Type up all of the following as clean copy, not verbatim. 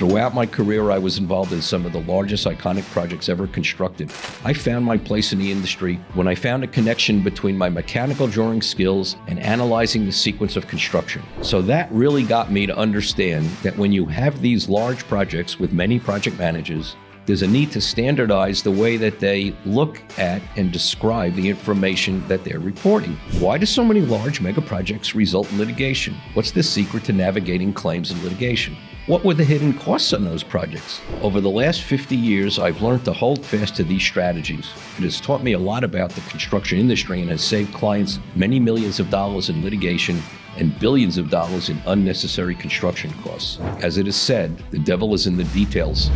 Throughout my career, I was involved in some of the largest iconic projects ever constructed. I found my place in the industry when I found a connection between my mechanical drawing skills and analyzing the sequence of construction. So that really got me to understand that when you have these large projects with many project managers, there's a need to standardize the way that they look at and describe the information that they're reporting. Why do so many large mega projects result in litigation? What's the secret to navigating claims in litigation? What were the hidden costs on those projects? Over the last 50 years, I've learned to hold fast to these strategies. It has taught me a lot about the construction industry and has saved clients many millions of dollars in litigation and billions of dollars in unnecessary construction costs. As it is said, the devil is in the details.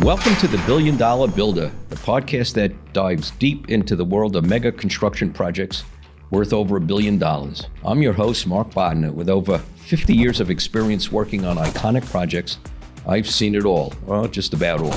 Welcome to the Billion Dollar Builder, the podcast that dives deep into the world of mega construction projects worth over $1 billion. I'm your host, Mark Bodner. With over 50 years of experience working on iconic projects, I've seen it all, well, just about all.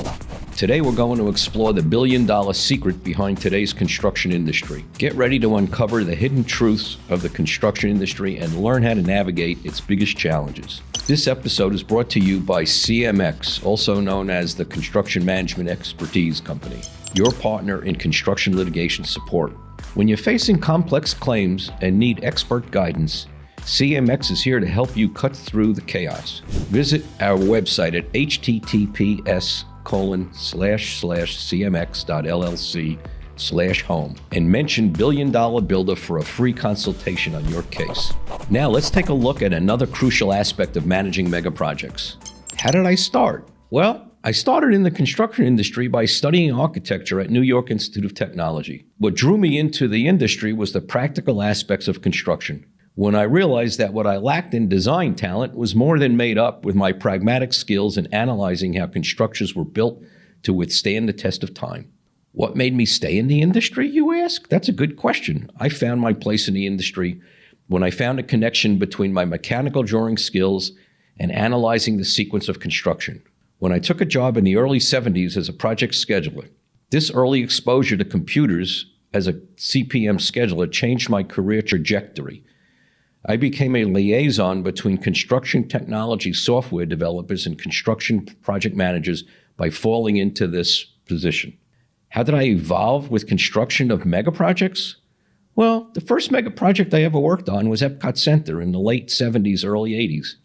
Today, we're going to explore the $1 billion secret behind today's construction industry. Get ready to uncover the hidden truths of the construction industry and learn how to navigate its biggest challenges. This episode is brought to you by CMX, also known as the Construction Management Expertise Company, your partner in construction litigation support. When you're facing complex claims and need expert guidance, CMX is here to help you cut through the chaos. Visit our website at https://cmx.llc/home and mention $1 Billion Builder for a free consultation on your case. Now let's take a look at another crucial aspect of managing mega projects. How did I start? Well, I started in the construction industry by studying architecture at New York Institute of Technology. What drew me into the industry was the practical aspects of construction. When I realized that what I lacked in design talent was more than made up with my pragmatic skills in analyzing how constructions were built to withstand the test of time. What made me stay in the industry, you ask? That's a good question. I found my place in the industry when I found a connection between my mechanical drawing skills and analyzing the sequence of construction. When I took a job in the early 70s as a project scheduler, this early exposure to computers as a CPM scheduler changed my career trajectory. I became a liaison between construction technology software developers and construction project managers by falling into this position. How did I evolve with construction of mega projects? Well, the first mega project I ever worked on was EPCOT Center in the late 70s, early 80s.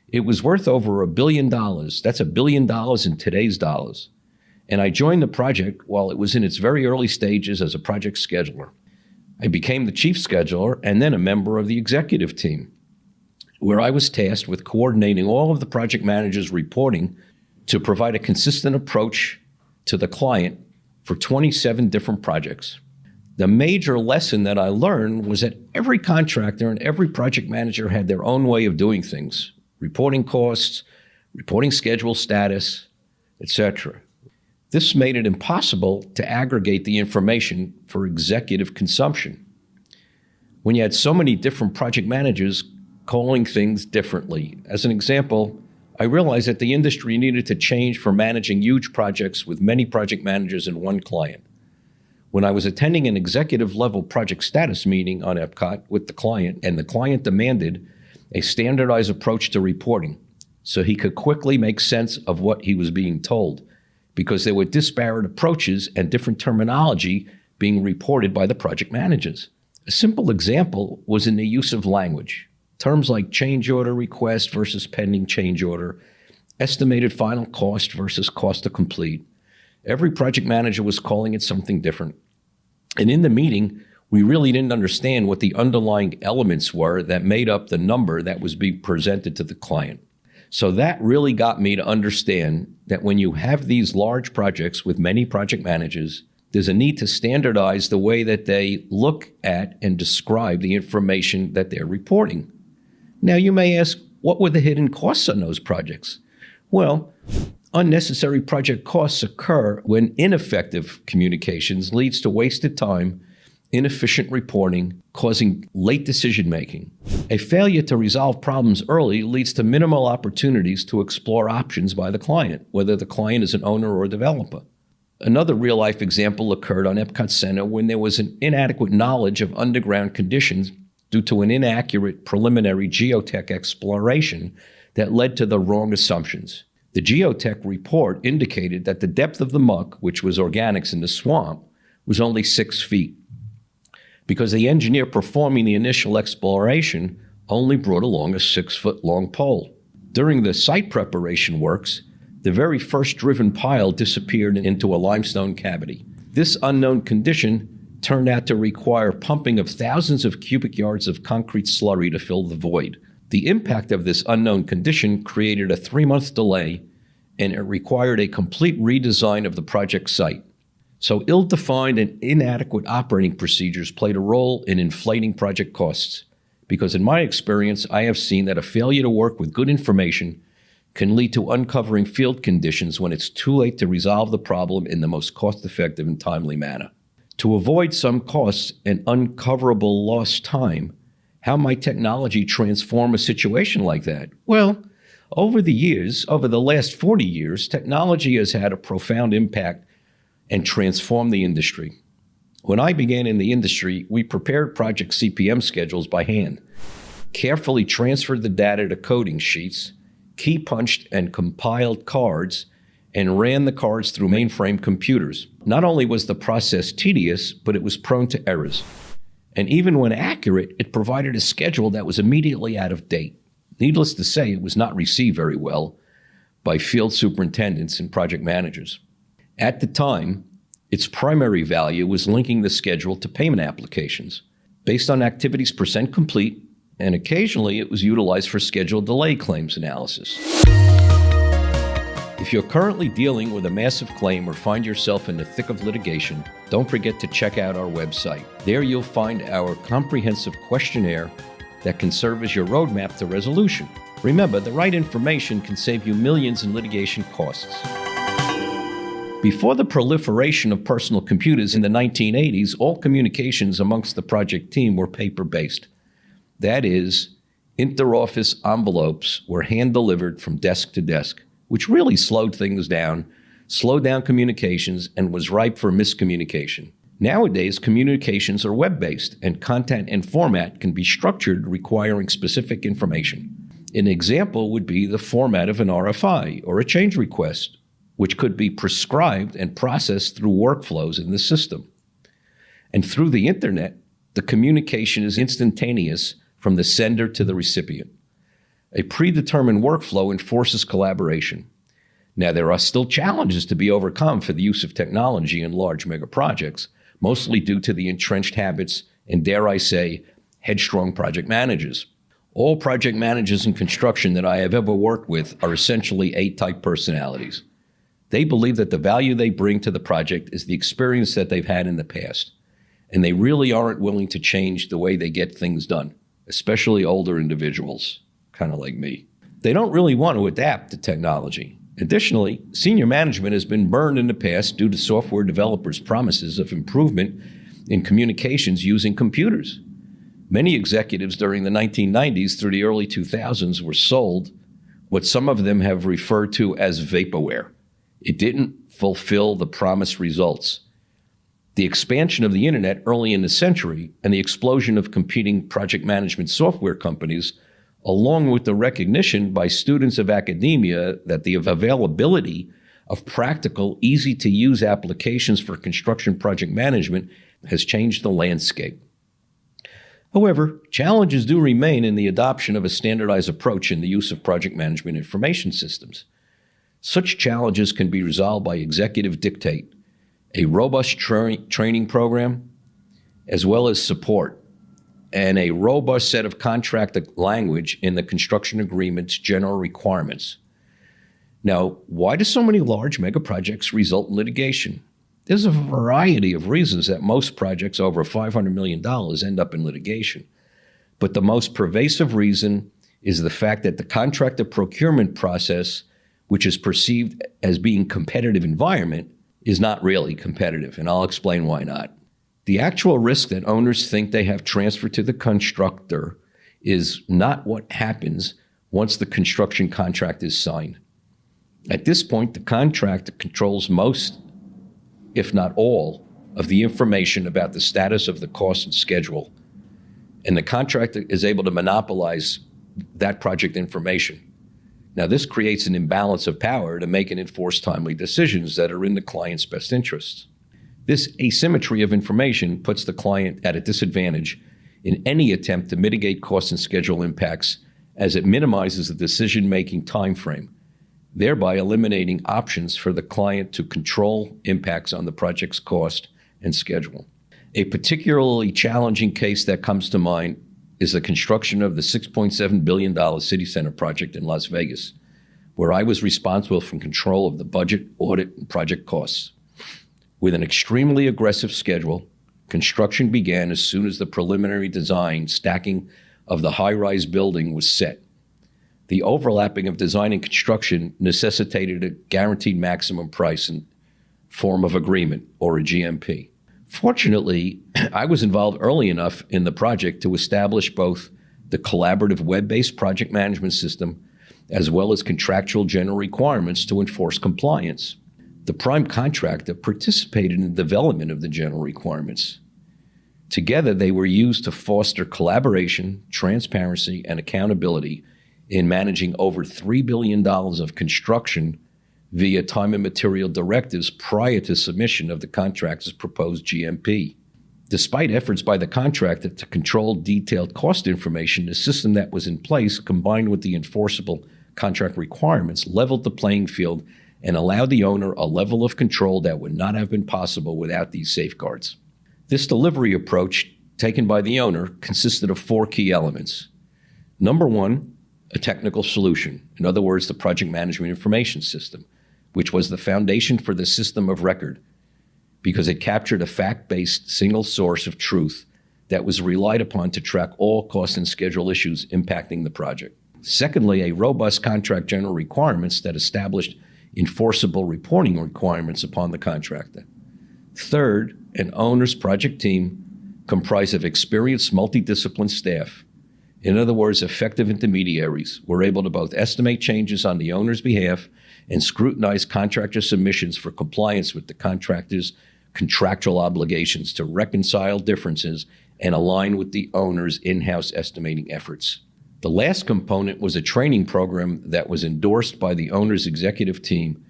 It was worth over $1 billion. That's $1 billion in today's dollars. And I joined the project while it was in its very early stages as a project scheduler. I became the chief scheduler and then a member of the executive team, where I was tasked with coordinating all of the project managers' reporting to provide a consistent approach to the client for 27 different projects. The major lesson that I learned was that every contractor and every project manager had their own way of doing things, reporting costs, reporting schedule status, etc. This made it impossible to aggregate the information for executive consumption. When you had so many different project managers calling things differently. As an example, I realized that the industry needed to change from managing huge projects with many project managers and one client. When I was attending an executive level project status meeting on EPCOT with the client, and the client demanded a standardized approach to reporting so he could quickly make sense of what he was being told, because there were disparate approaches and different terminology being reported by the project managers. A simple example was in the use of language. Terms like change order request versus pending change order, estimated final cost versus cost to complete. Every project manager was calling it something different. And in the meeting, we really didn't understand what the underlying elements were that made up the number that was being presented to the client. So that really got me to understand that when you have these large projects with many project managers, there's a need to standardize the way that they look at and describe the information that they're reporting. Now you may ask, what were the hidden costs on those projects? Well, unnecessary project costs occur when ineffective communications leads to wasted time, inefficient reporting, causing late decision-making. A failure to resolve problems early leads to minimal opportunities to explore options by the client, whether the client is an owner or a developer. Another real-life example occurred on EPCOT Center when there was an inadequate knowledge of underground conditions due to an inaccurate preliminary geotech exploration that led to the wrong assumptions. The geotech report indicated that the depth of the muck, which was organics in the swamp, was only 6 feet, because the engineer performing the initial exploration only brought along a 6-foot-long pole. During the site preparation works, the very first driven pile disappeared into a limestone cavity. This unknown condition turned out to require pumping of thousands of cubic yards of concrete slurry to fill the void. The impact of this unknown condition created a 3-month delay, and it required a complete redesign of the project site. So ill-defined and inadequate operating procedures played a role in inflating project costs, because in my experience, I have seen that a failure to work with good information can lead to uncovering field conditions when it's too late to resolve the problem in the most cost-effective and timely manner. To avoid some costs and uncoverable lost time, how might technology transform a situation like that? Well, over the last 40 years, technology has had a profound impact and transformed the industry. When I began in the industry, we prepared project CPM schedules by hand, carefully transferred the data to coding sheets, key punched and compiled cards, and ran the cards through mainframe computers. Not only was the process tedious, but it was prone to errors. And even when accurate, it provided a schedule that was immediately out of date. Needless to say, it was not received very well by field superintendents and project managers. At the time, its primary value was linking the schedule to payment applications based on activities percent complete, and occasionally it was utilized for schedule delay claims analysis. If you're currently dealing with a massive claim or find yourself in the thick of litigation, don't forget to check out our website. There you'll find our comprehensive questionnaire that can serve as your roadmap to resolution. Remember, the right information can save you millions in litigation costs. Before the proliferation of personal computers in the 1980s, all communications amongst the project team were paper-based. That is, inter-office envelopes were hand-delivered from desk to desk, which really slowed things down, slowed down communications, and was ripe for miscommunication. Nowadays, communications are web-based, and content and format can be structured requiring specific information. An example would be the format of an RFI or a change request, which could be prescribed and processed through workflows in the system. And through the internet, the communication is instantaneous from the sender to the recipient. A predetermined workflow enforces collaboration. Now, there are still challenges to be overcome for the use of technology in large mega projects, mostly due to the entrenched habits and, dare I say, headstrong project managers. All project managers in construction that I have ever worked with are essentially A-type personalities. They believe that the value they bring to the project is the experience that they've had in the past, and they really aren't willing to change the way they get things done, especially older individuals, kind of like me. They don't really want to adapt to technology. Additionally, senior management has been burned in the past due to software developers' promises of improvement in communications using computers. Many executives during the 1990s through the early 2000s were sold what some of them have referred to as vaporware. It didn't fulfill the promised results. The expansion of the internet early in the century and the explosion of competing project management software companies, along with the recognition by students of academia that the availability of practical, easy-to-use applications for construction project management has changed the landscape. However, challenges do remain in the adoption of a standardized approach in the use of project management information systems. Such challenges can be resolved by executive dictate, a robust training program, as well as support, and a robust set of contract language in the construction agreement's general requirements. Now, why do so many large mega projects result in litigation? There's a variety of reasons that most projects over $500 million end up in litigation. But the most pervasive reason is the fact that the contractor procurement process, which is perceived as being competitive environment, is not really competitive, and I'll explain why not. The actual risk that owners think they have transferred to the constructor is not what happens once the construction contract is signed. At this point, the contractor controls most if not all, of the information about the status of the cost and schedule, and the contractor is able to monopolize that project information. Now, this creates an imbalance of power to make and enforce timely decisions that are in the client's best interests. This asymmetry of information puts the client at a disadvantage in any attempt to mitigate cost and schedule impacts, as it minimizes the decision-making time frame, thereby eliminating options for the client to control impacts on the project's cost and schedule. A particularly challenging case that comes to mind is the construction of the $6.7 billion City Center project in Las Vegas, where I was responsible for control of the budget, audit, and project costs. With an extremely aggressive schedule, construction began as soon as the preliminary design stacking of the high-rise building was set. The overlapping of design and construction necessitated a guaranteed maximum price in form of agreement, or a GMP. Fortunately, I was involved early enough in the project to establish both the collaborative web-based project management system as well as contractual general requirements to enforce compliance. The prime contractor participated in the development of the general requirements. Together, they were used to foster collaboration, transparency, and accountability in managing over $3 billion of construction via time and material directives prior to submission of the contractor's proposed GMP. Despite efforts by the contractor to control detailed cost information, the system that was in place, combined with the enforceable contract requirements, leveled the playing field and allowed the owner a level of control that would not have been possible without these safeguards. This delivery approach, taken by the owner, consisted of 4 key elements. Number 1, a technical solution, in other words, the project management information system, which was the foundation for the system of record, because it captured a fact-based single source of truth that was relied upon to track all cost and schedule issues impacting the project. Secondly, a robust contract general requirements that established enforceable reporting requirements upon the contractor. Third, an owner's project team comprised of experienced multidisciplinary staff. In other words, effective intermediaries were able to both estimate changes on the owner's behalf and scrutinize contractor submissions for compliance with the contractor's contractual obligations to reconcile differences and align with the owner's in-house estimating efforts. The last component was a training program that was endorsed by the owner's executive team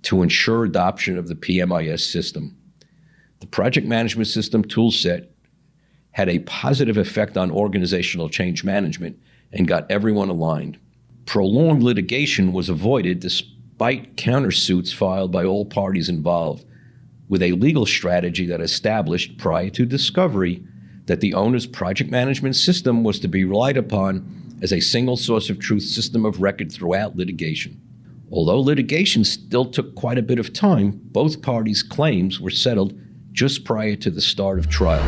to ensure adoption of the PMIS system. The project management system toolset had a positive effect on organizational change management and got everyone aligned. Prolonged litigation was avoided despite countersuits filed by all parties involved, with a legal strategy that established prior to discovery that the owner's project management system was to be relied upon as a single source of truth system of record throughout litigation. Although litigation still took quite a bit of time, both parties' claims were settled just prior to the start of trial.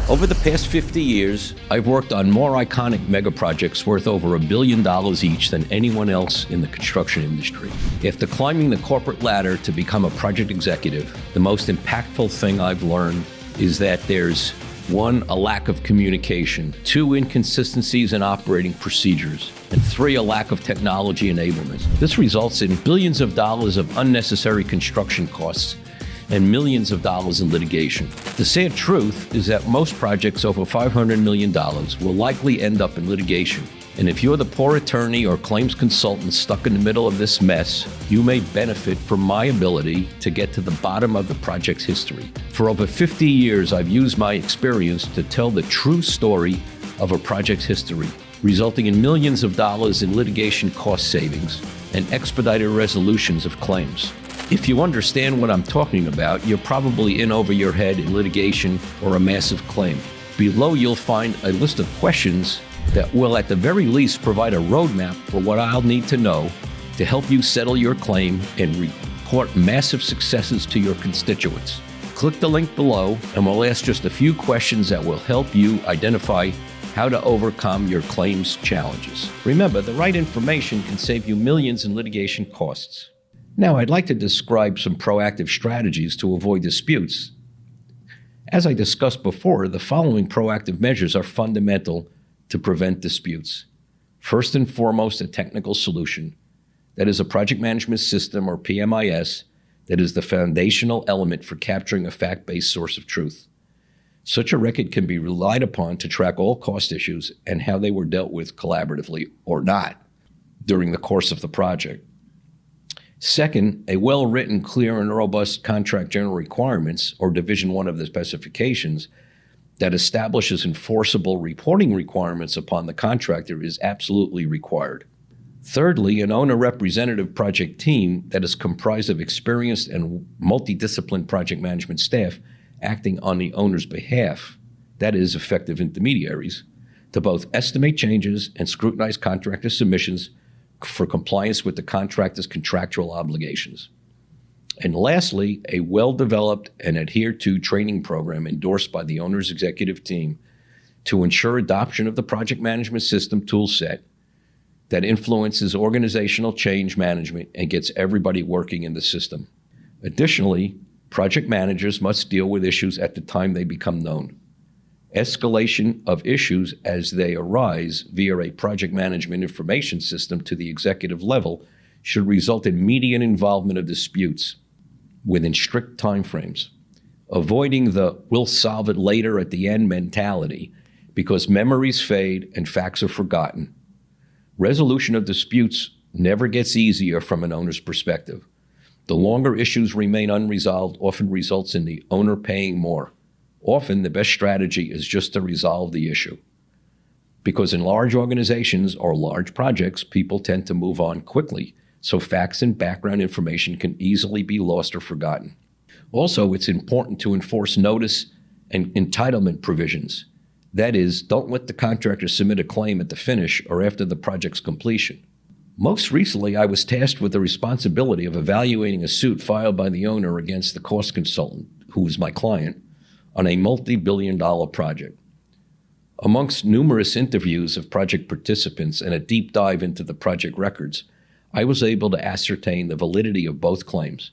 Over the past 50 years, I've worked on more iconic mega projects worth over $1 billion each than anyone else in the construction industry. After climbing the corporate ladder to become a project executive, the most impactful thing I've learned is that there's 1, a lack of communication, 2, inconsistencies in operating procedures, and 3, a lack of technology enablement. This results in billions of dollars of unnecessary construction costs and millions of dollars in litigation. The sad truth is that most projects over $500 million will likely end up in litigation. And if you're the poor attorney or claims consultant stuck in the middle of this mess, you may benefit from my ability to get to the bottom of the project's history. For over 50 years, I've used my experience to tell the true story of a project's history, resulting in millions of dollars in litigation cost savings and expedited resolutions of claims. If you understand what I'm talking about, you're probably in over your head in litigation or a massive claim. Below, you'll find a list of questions that will at the very least provide a roadmap for what I'll need to know to help you settle your claim and report massive successes to your constituents. Click the link below and we'll ask just a few questions that will help you identify how to overcome your claims challenges. Remember, the right information can save you millions in litigation costs. Now, I'd like to describe some proactive strategies to avoid disputes. As I discussed before, the following proactive measures are fundamental to prevent disputes. First and foremost, a technical solution. That is a project management system, or PMIS, that is the foundational element for capturing a fact-based source of truth. Such a record can be relied upon to track all cost issues and how they were dealt with collaboratively or not during the course of the project. Second, a well-written, clear, and robust contract general requirements, or Division 1 of the specifications, that establishes enforceable reporting requirements upon the contractor is absolutely required. Thirdly, an owner representative project team that is comprised of experienced and multidisciplined project management staff acting on the owner's behalf, that is, effective intermediaries, to both estimate changes and scrutinize contractor submissions for compliance with the contractor's contractual obligations. And lastly, a well-developed and adhered to training program endorsed by the owner's executive team to ensure adoption of the project management system tool set that influences organizational change management and gets everybody working in the system. Additionally, project managers must deal with issues at the time they become known. Escalation of issues as they arise via a project management information system to the executive level should result in immediate involvement of disputes within strict timeframes, avoiding the "we'll solve it later at the end" mentality because memories fade and facts are forgotten. Resolution of disputes never gets easier from an owner's perspective. The longer issues remain unresolved often results in the owner paying more. Often, the best strategy is just to resolve the issue. Because in large organizations or large projects, people tend to move on quickly, so facts and background information can easily be lost or forgotten. Also, it's important to enforce notice and entitlement provisions. That is, don't let the contractor submit a claim at the finish or after the project's completion. Most recently, I was tasked with the responsibility of evaluating a suit filed by the owner against the cost consultant, who was my client, on a multi-billion-dollar project. Amongst numerous interviews of project participants and a deep dive into the project records, I was able to ascertain the validity of both claims.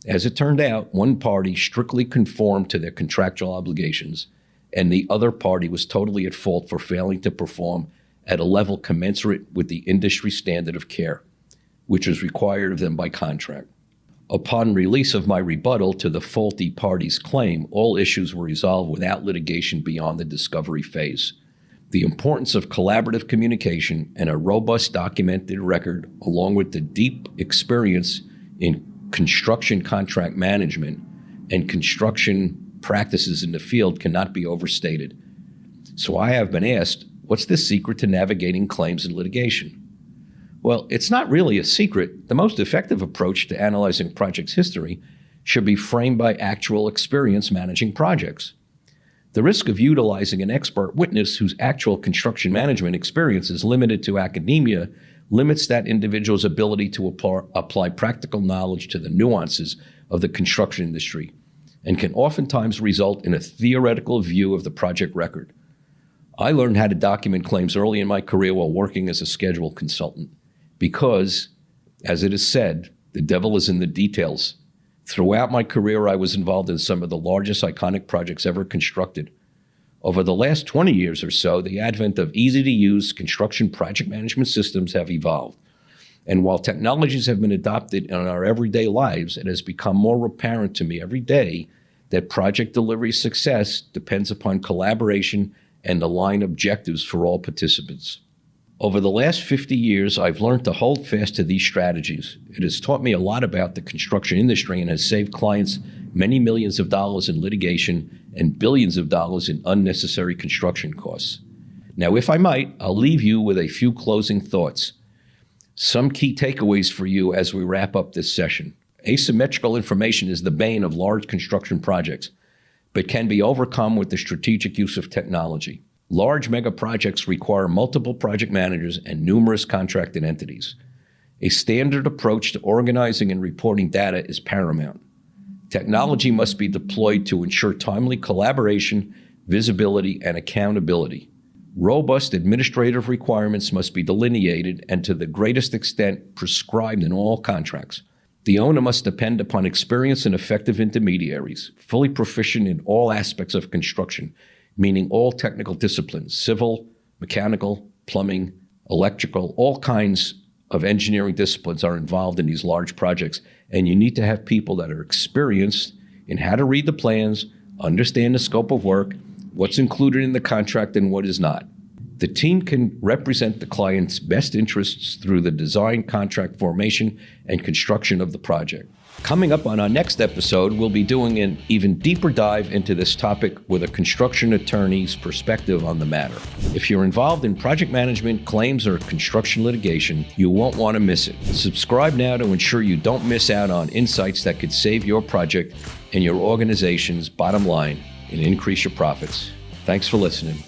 As it turned out, one party strictly conformed to their contractual obligations, and the other party was totally at fault for failing to perform at a level commensurate with the industry standard of care, which was required of them by contract. Upon release of my rebuttal to the faulty party's claim, all issues were resolved without litigation beyond the discovery phase. The importance of collaborative communication and a robust documented record, along with the deep experience in construction contract management and construction practices in the field, cannot be overstated. So I have been asked, what's the secret to navigating claims and litigation? Well, it's not really a secret. The most effective approach to analyzing projects' history should be framed by actual experience managing projects. The risk of utilizing an expert witness whose actual construction management experience is limited to academia limits that individual's ability to apply practical knowledge to the nuances of the construction industry and can oftentimes result in a theoretical view of the project record. I learned how to document claims early in my career while working as a schedule consultant. Because, as it is said, the devil is in the details. Throughout my career, I was involved in some of the largest iconic projects ever constructed. Over the last 20 years or so, the advent of easy-to-use construction project management systems have evolved. And while technologies have been adopted in our everyday lives, it has become more apparent to me every day that project delivery success depends upon collaboration and aligned objectives for all participants. Over the last 50 years, I've learned to hold fast to these strategies. It has taught me a lot about the construction industry and has saved clients many millions of dollars in litigation and billions of dollars in unnecessary construction costs. Now, if I might, I'll leave you with a few closing thoughts. Some key takeaways for you as we wrap up this session. Asymmetrical information is the bane of large construction projects, but can be overcome with the strategic use of technology. Large mega projects require multiple project managers and numerous contracted entities. A standard approach to organizing and reporting data is paramount. Technology must be deployed to ensure timely collaboration, visibility, and accountability. Robust administrative requirements must be delineated and to the greatest extent prescribed in all contracts. The owner must depend upon experienced and effective intermediaries, fully proficient in all aspects of construction, meaning all technical disciplines, civil, mechanical, plumbing, electrical, all kinds of engineering disciplines are involved in these large projects, and you need to have people that are experienced in how to read the plans, understand the scope of work, what's included in the contract and what is not. The team can represent the client's best interests through the design, contract formation, and construction of the project. Coming up on our next episode, we'll be doing an even deeper dive into this topic with a construction attorney's perspective on the matter. If you're involved in project management, claims, or construction litigation, you won't want to miss it. Subscribe now to ensure you don't miss out on insights that could save your project and your organization's bottom line and increase your profits. Thanks for listening.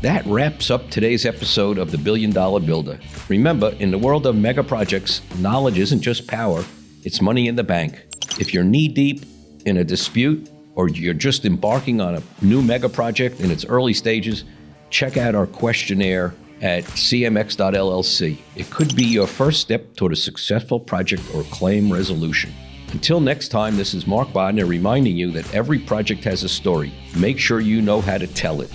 That wraps up today's episode of the Billion Dollar Builder. Remember, in the world of mega projects, knowledge isn't just power, it's money in the bank. If you're knee-deep in a dispute or you're just embarking on a new mega project in its early stages, check out our questionnaire at cmx.llc. It could be your first step toward a successful project or claim resolution. Until next time, this is Mark Bodner reminding you that every project has a story. Make sure you know how to tell it.